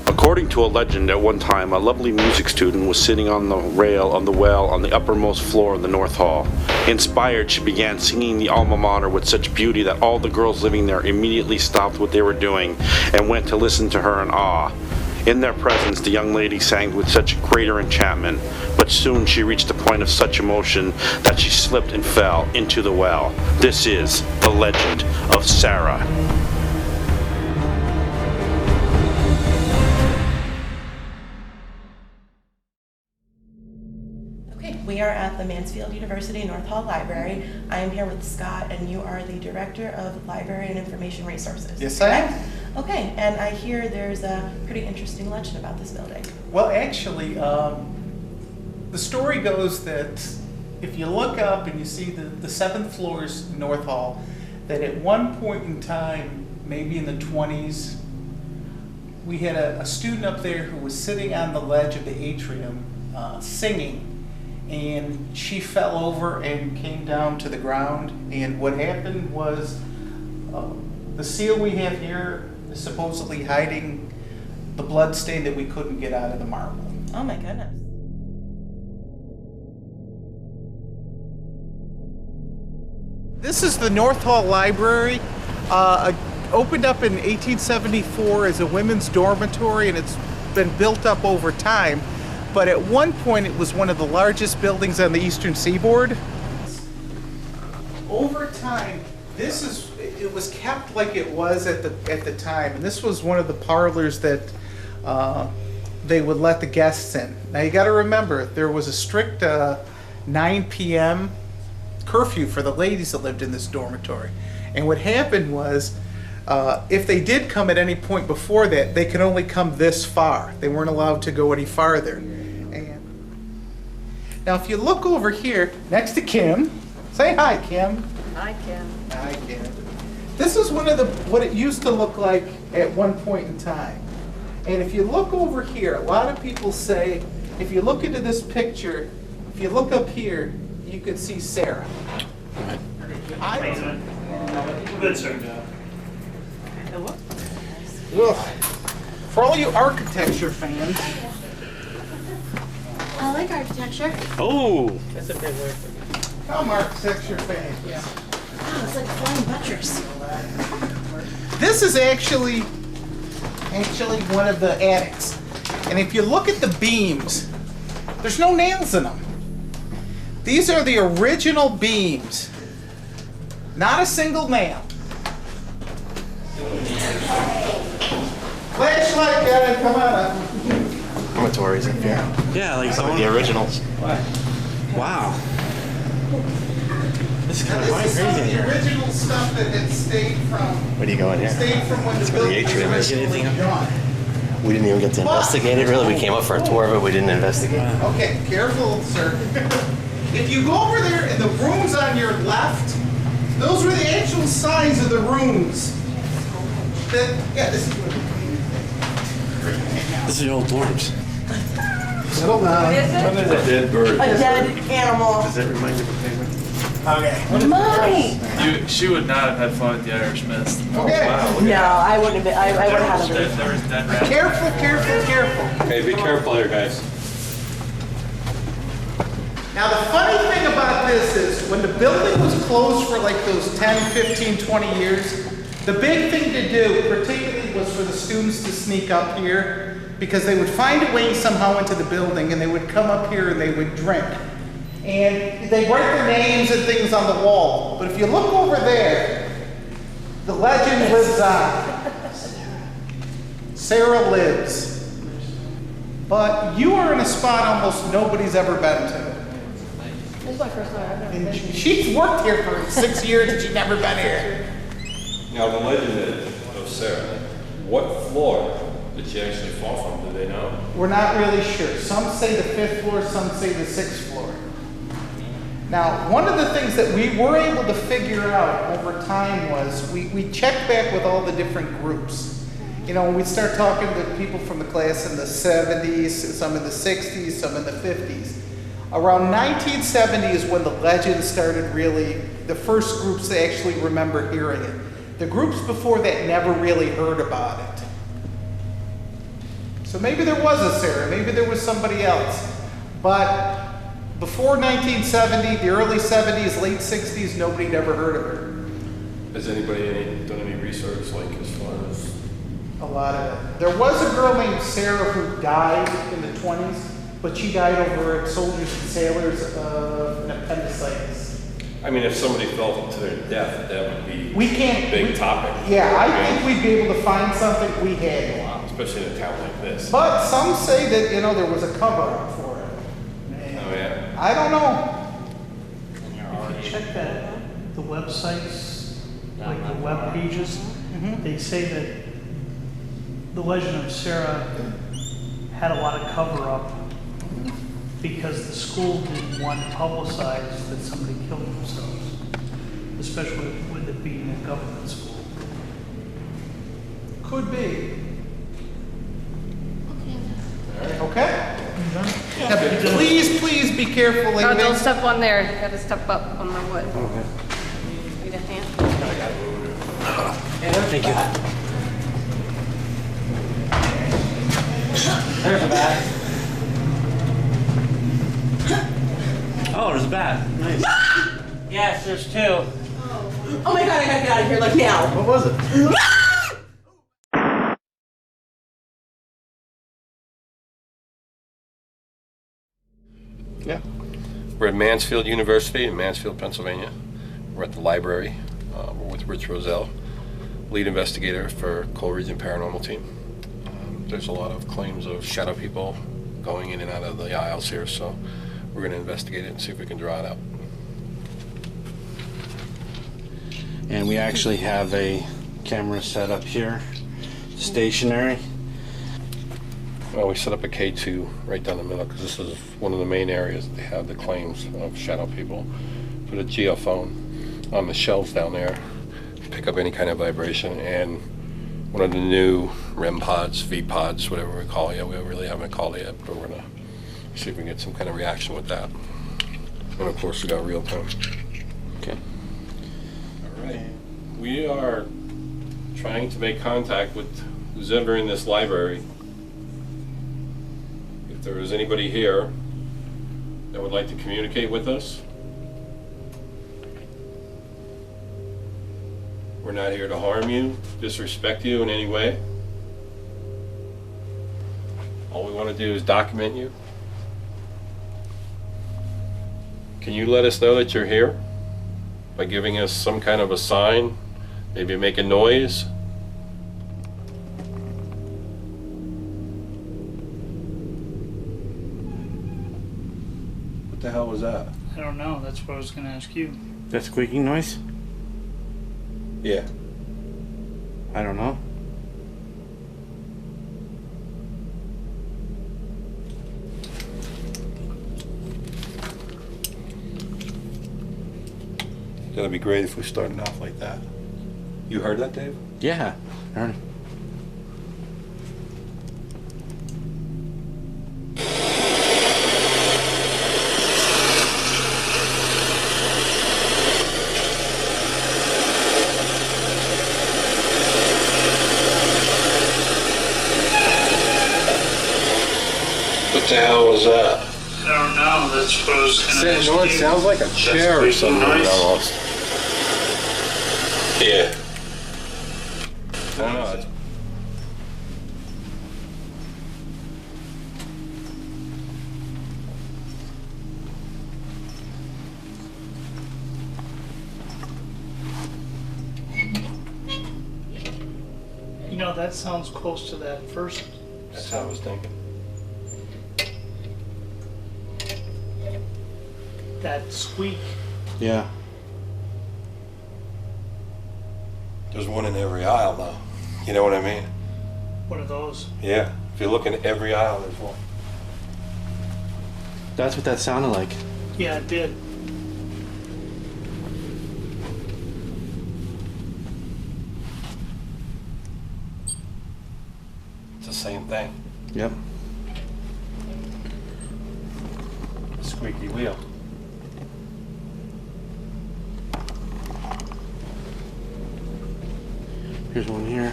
According to a legend, at one time, a lovely music student was sitting on the rail of the well on the uppermost floor of the North Hall. Inspired, she began singing the alma mater with such beauty that all the girls living there immediately stopped what they were doing and went to listen to her in awe. In their presence, the young lady sang with such greater enchantment, but soon she reached a point of such emotion that she slipped and fell into the well. This is the legend of Sara. We are at the Mansfield University North Hall Library. I am here with Scott, and you are the Director of Library and Information Resources. Yes, I am. Okay, and I hear there's a pretty interesting legend about this building. Well, actually, the story goes that if you look up and you see the 7th floor's North Hall, that at one point in time, maybe in the 20s, we had a student up there who was sitting on the ledge of the atrium singing. And she fell over and came down to the ground. And what happened was the seal we have here is supposedly hiding the blood stain that we couldn't get out of the marble. Oh my goodness. This is the North Hall Library. Opened up in 1874 as a women's dormitory, and it's been built up over time. But at one point, it was one of the largest buildings on the eastern seaboard. Over time, it was kept like it was at the time, and this was one of the parlors that they would let the guests in. Now you got to remember, there was a strict 9 p.m. curfew for the ladies that lived in this dormitory, and what happened was, if they did come at any point before that, they could only come this far. They weren't allowed to go any farther. Now, if you look over here next to Kim, say hi, Kim. Hi, Kim. Hi, Kim. This is what it used to look like at one point in time. And if you look over here, a lot of people say, if you look into this picture, if you look up here, you could see Sara. Good, sir. For all you architecture fans, I like architecture. Oh! That's a big word. I'm architecture fans. Yeah. Wow, it's like flying buttress. This is actually one of the attics. And if you look at the beams, there's no nails in them. These are the original beams. Not a single nail. Flashlight guy, come on up. Dormitories up here. Yeah, like Some of the originals. Wow. This is kind of This is some of crazy in the here. original stuff that had stayed from Where do you go in here? when the where the building was atrium is. originally done. We didn't even get to investigate it, really. We came up for a tour of it. We didn't investigate it. Okay, careful, sir. If you go over there and the rooms on your left, those were the actual size of the rooms. This This is your old dorms. Settle down. What is a dead bird? A dead animal. Does that remind you of a penguin? Mommy! She would not have had fun at the Irish Mist. Okay. No, I wouldn't have been. I would have had a There was dead rats. Careful, careful, careful. Okay, be careful here, guys. Now the funny thing about this is when the building was closed for like those 10, 15, 20 years, the big thing to do particularly was for the students to sneak up here because they would find a way somehow into the building and they would come up here and they would drink. And they write their names and things on the wall. But if you look over there, the legend lives on. Sara lives. But you are in a spot almost nobody's ever been to. This is my first time. I've never been here. She's worked here for 6 years and she's never been here. Now, the legend of Sara, what floor did she actually fall from? Do they know? We're not really sure. Some say the 5th floor, some say the 6th floor. Now, one of the things that we were able to figure out over time was we checked back with all the different groups. You know, when we start talking to people from the class in the 70s, some in the 60s, some in the 50s. Around 1970 is when the legend started really, the first groups that actually remember hearing it. The groups before that never really heard about it. So maybe there was a Sara, maybe there was somebody else. But before 1970, the early 70s, late 60s, nobody ever heard of her. Has anybody done any research, like as far as? A lot of it. There was a girl named Sara who died in the 20s, but she died over at Soldiers and Sailors of an appendicitis. I mean, if somebody fell to their death, that would be We can't. a big topic. Yeah, I think we'd be able to find something we had. Especially in a town like this. But some say that, you know, there was a cover-up for it. And Oh, yeah? I don't know. If you check the websites, like the web pages, they say that the legend of Sara had a lot of cover-up because the school didn't want to publicize that somebody killed themselves, especially with it being a government school. Could be. Okay? Now, please be careful, Oh, ladies. don't step on there. You gotta step up on the wood. Need a hand? Thank you. There's a bat. Oh, there's a bat. Nice. Yes, there's two. Oh my god, I gotta get out of here, like now. What was it? Yeah. We're at Mansfield University in Mansfield, Pennsylvania. We're at the library. We're with Rich Roselle, lead investigator for Coleridge Paranormal Team. There's a lot of claims of shadow people going in and out of the aisles here, so we're going to investigate it and see if we can draw it out. And we actually have a camera set up here, stationary. Well, we set up a K2 right down the middle because this is one of the main areas that they have the claims of shadow people. Put a geophone on the shelves down there, pick up any kind of vibration, and one of the new REM pods, V pods, whatever we call it. We really haven't called it yet, but we're gonna see if we can get some kind of reaction with that. And of course, we got real time. Okay. All right. We are trying to make contact with who's ever in this library. If there is anybody here that would like to communicate with us, we're not here to harm you, disrespect you in any way. All we want to do is document you. Can you let us know that you're here by giving us some kind of a sign, maybe make a noise? What the hell was that? I don't know, that's what I was gonna ask you. That squeaking noise? Yeah. I don't know. That'd be great if we started off like that. You heard that, Dave? Yeah. I heard it. the hell was that? I don't know, that's what I was gonna ask You know, it you. sounds like a chair or something almost. Yeah. I don't know. It's You know, that sounds close to that first That's what I was thinking. that squeak. Yeah. There's one in every aisle now. You know what I mean? One of those. Yeah. If you look in every aisle, there's one. That's what that sounded like. Yeah, it did. It's the same thing. Yep. Squeaky wheel. Here's one here.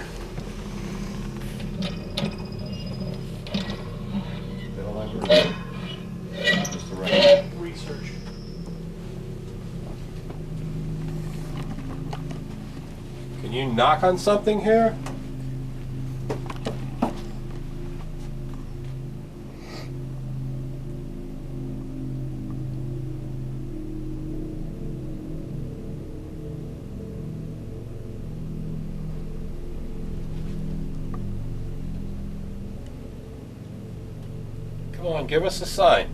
Just the right. Research. Can you knock on something here? Come on, give us a sign.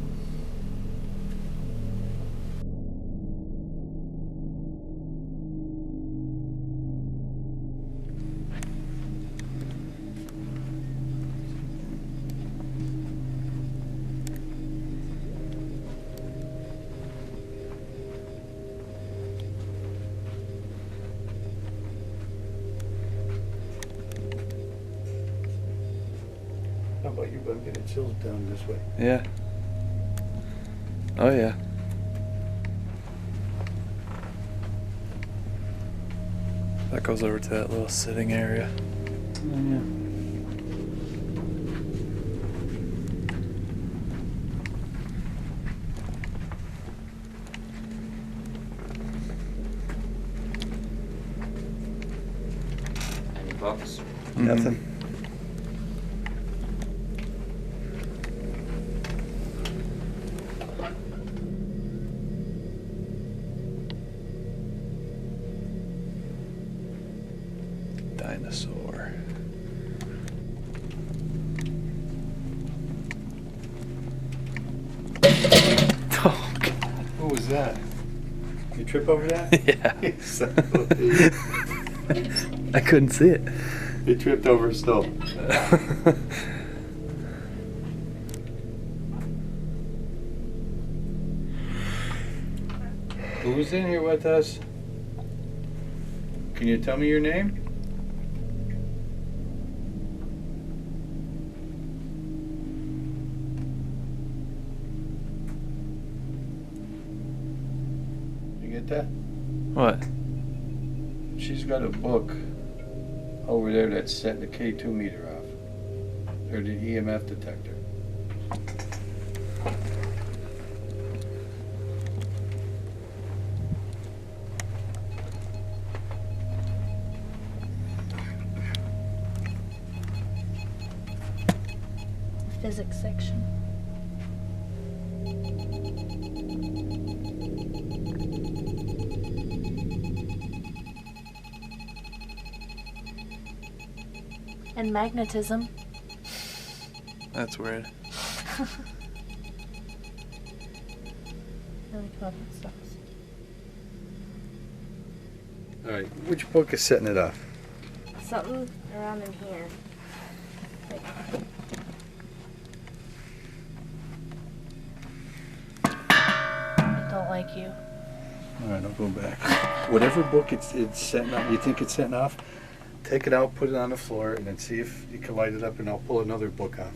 How about you, bud? Get it chills down this way. Yeah. Oh yeah. That goes over to that little sitting area. Oh, yeah. Any books? Nothing. Dinosaur. Oh, God. What was that? You trip over that? Yeah. Son of a bitch. I couldn't see it. You tripped over a stove. Who's in here with us? Can you tell me your name? You get that? What? She's got a book over there that's setting the K2 meter off. Or the EMF detector. Physics section. And magnetism. That's weird. Really come up with stuff. Alright, which book is setting it off? Something around in here. I don't like you. Alright, I'll go back. Whatever book it's setting off, you think it's setting off, take it out, put it on the floor, and then see if you can light it up, and I'll pull another book off.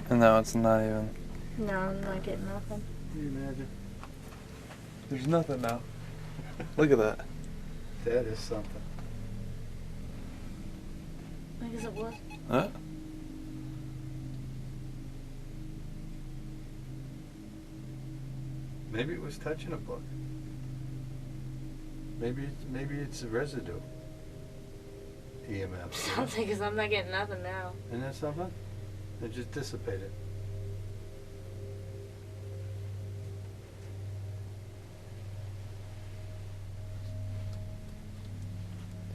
And now it's not even. No, I'm not getting nothing. Can you imagine? There's nothing now. Look at that. That is something. I guess it was. Huh? Maybe it was touching a book. Maybe it's a residue. EMF. Something, because I'm not getting nothing now. Isn't that something? It just dissipated.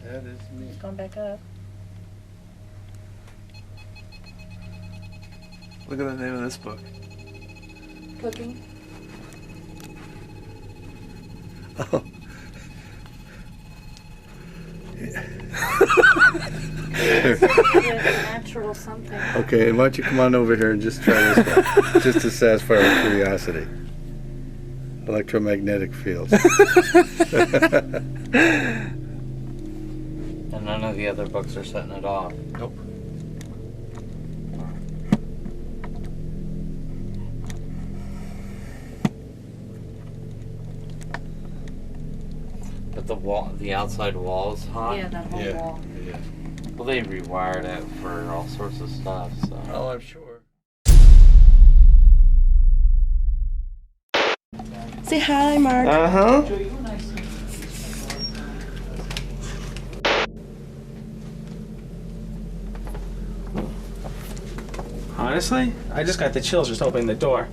That is me. It's going back up. Look at the name of this book. Cooking. Oh. Natural something. Okay, why don't you come on over here and just try this one, just to satisfy our curiosity. Electromagnetic fields. And none of the other books are setting it off. Nope. But the outside wall is hot. Yeah, that whole wall. Yeah. Well, they rewired it for all sorts of stuff. So. Oh, I'm sure. Say hi, Mark. Honestly, I just got the chills just opening the door.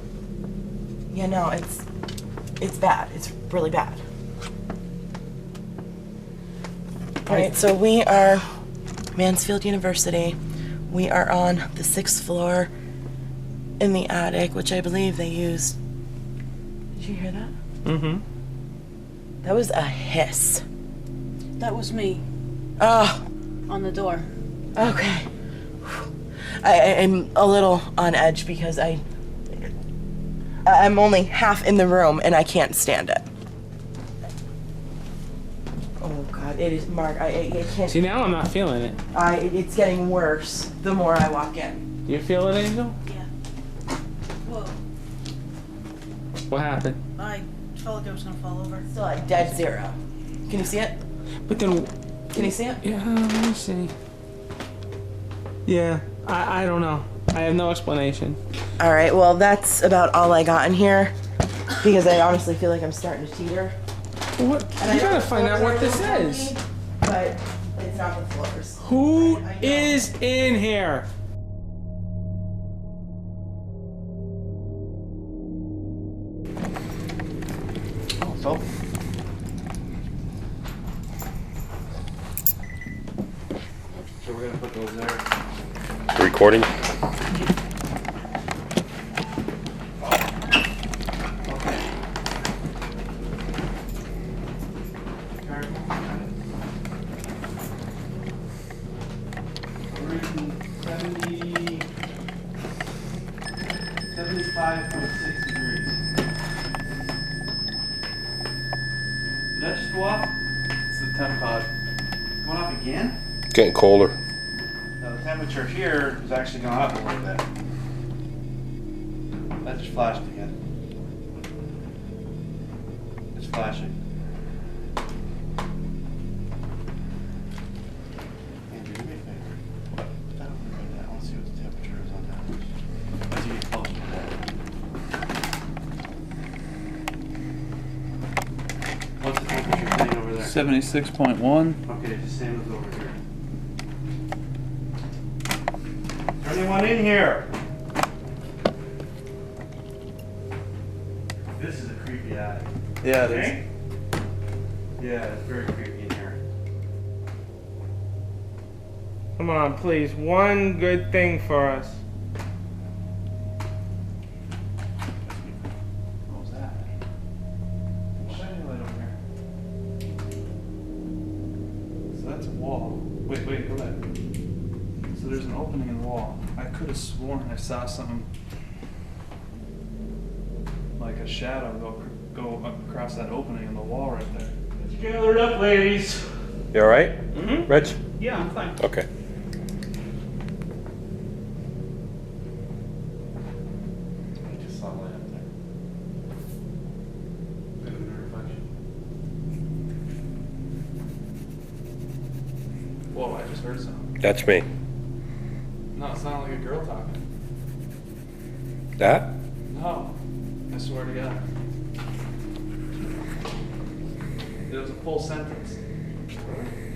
Yeah, no, it's bad. It's really bad. All right, so we are Mansfield University. We are on the 6th floor in the attic, which I believe they used. Did you hear that? Mm-hmm. That was a hiss. That was me Oh, on the door. okay. I'm a little on edge because I'm only half in the room and I can't stand it. Oh God, it is, Mark. I can't. See, now I'm not feeling it. It's getting worse the more I walk in. You feel it, Angel? Yeah. Whoa. What happened? I felt like I was gonna fall over. Still at dead zero. Can you see it? But then, Can you see it? yeah, let me see. Yeah, I don't know. I have no explanation. All right. Well, that's about all I got in here because I honestly feel like I'm starting to teeter. What? And You I know gotta the find out floors what are this a little is. funky, but it's not the floors. Who I know. is in here? So, So we're gonna put those there. Recording? We're in 75.6 degrees. Did that just go off? It's the temp pod. It's going off again? Getting colder. No, the temperature here has actually gone up a little bit. That just flashed again. It's flashing. Andrew, do me a favor. What? Put that over there. I want to see what the temperature is on that. As you get closer to that. What's the temperature saying over there? 76.1. Okay, just same as over here. Is there anyone in here? This is a creepy attic. Yeah, it is. Okay? Yeah, it's very creepy in here. Come on, please. One good thing for us. What was that? Shine your light over here. So that's a wall. Wait, go back. So there's an opening in the wall. I could have sworn I saw something like a shadow go up across that opening in the wall right there. Let's gather it up, ladies. You alright? Mm-hmm. Rich? Yeah, I'm fine. Okay. I just saw a light up there. Maybe a reflection. Whoa, I just heard something. That's me. No, it sounded like a girl talking. That? No, I swear to God. It was a full sentence.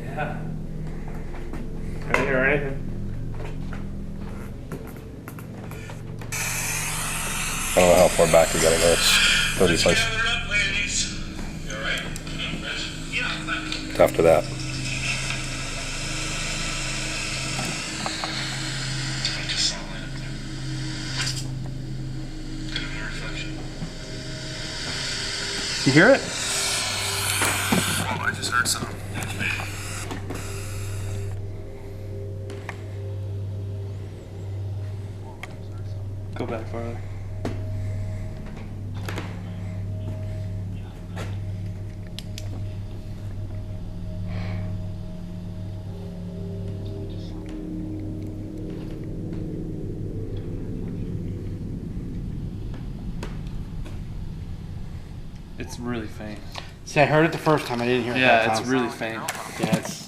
Yeah. I didn't hear anything. I don't know how far back we gotta go. It's 30 places. It's after that. You hear it? Oh, I just heard something. Go back farther. It's really faint. See, I heard it the first time. I didn't hear it that Yeah, time. it's really faint. Yeah, it's.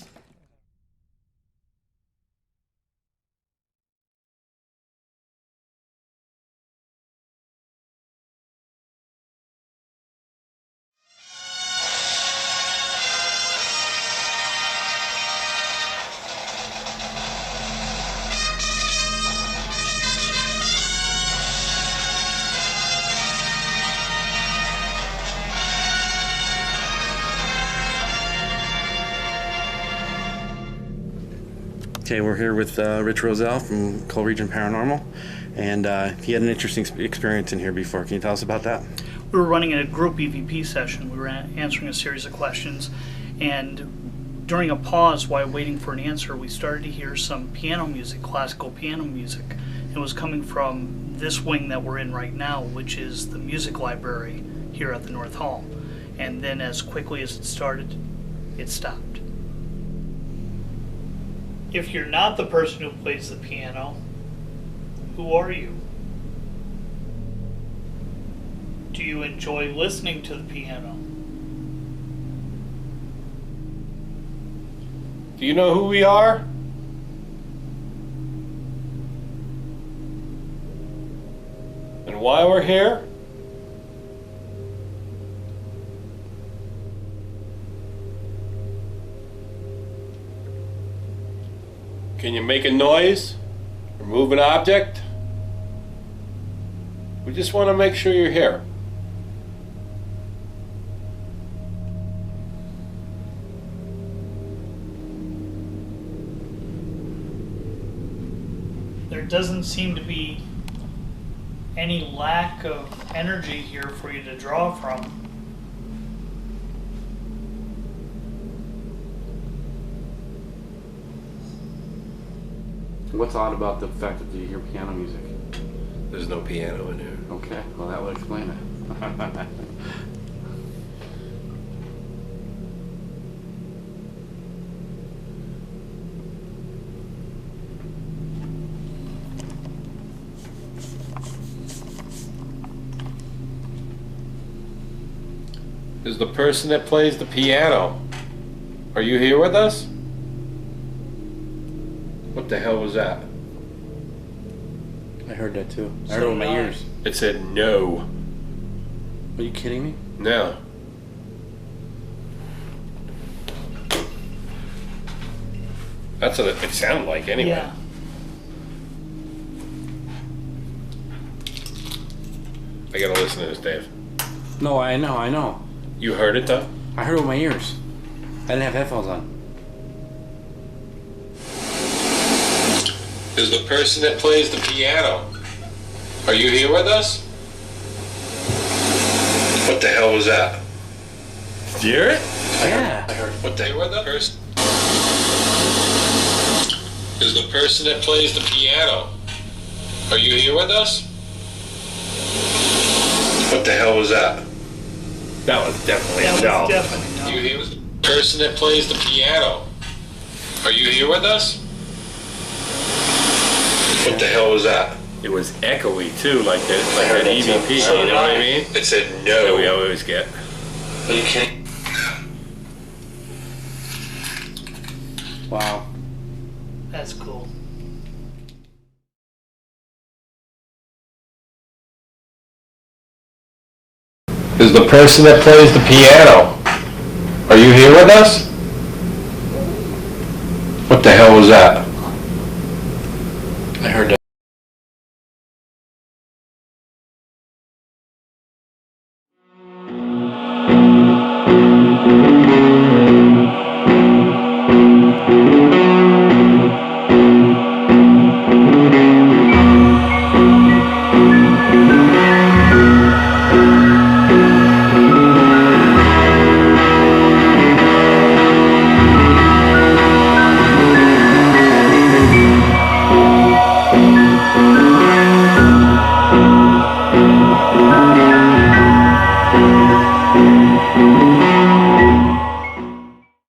Okay, we're here with Rich Roselle from Collegian Paranormal, and he had an interesting experience in here before. Can you tell us about that? We were running a group EVP session. We were answering a series of questions, and during a pause while waiting for an answer, we started to hear some piano music, classical piano music. It was coming from this wing that we're in right now, which is the music library here at the North Hall. And then as quickly as it started, it stopped. If you're not the person who plays the piano, who are you? Do you enjoy listening to the piano? Do you know who we are? And why we're here? Can you make a noise or move an object? We just want to make sure you're here. There doesn't seem to be any lack of energy here for you to draw from. What's odd about the fact that you hear piano music? There's no piano in here. Okay, well that would explain it. Is the person that plays the piano. Are you here with us? What the hell was that? I heard that too. I heard it with my ears. It said no. Are you kidding me? No. That's what it sounded like anyway. Yeah. I gotta listen to this, Dave. No, I know. You heard it though? I heard it with my ears. I didn't have headphones on. Is the person that plays the piano. Are you here with us? What the hell was that? Did you hear it? Yeah. I heard. What the hell was that person? Is the person that plays the piano. Are you here with us? What the hell was that? That was definitely a no. Definitely no. You here with the person that plays the piano. Are you here with us? What the hell was that? It was echoey too, like that EVP, you know what I mean? It said no. That we always get. Are you kidding? Wow. That's cool. is the person that plays the piano. Are you here with us? What the hell was that? I heard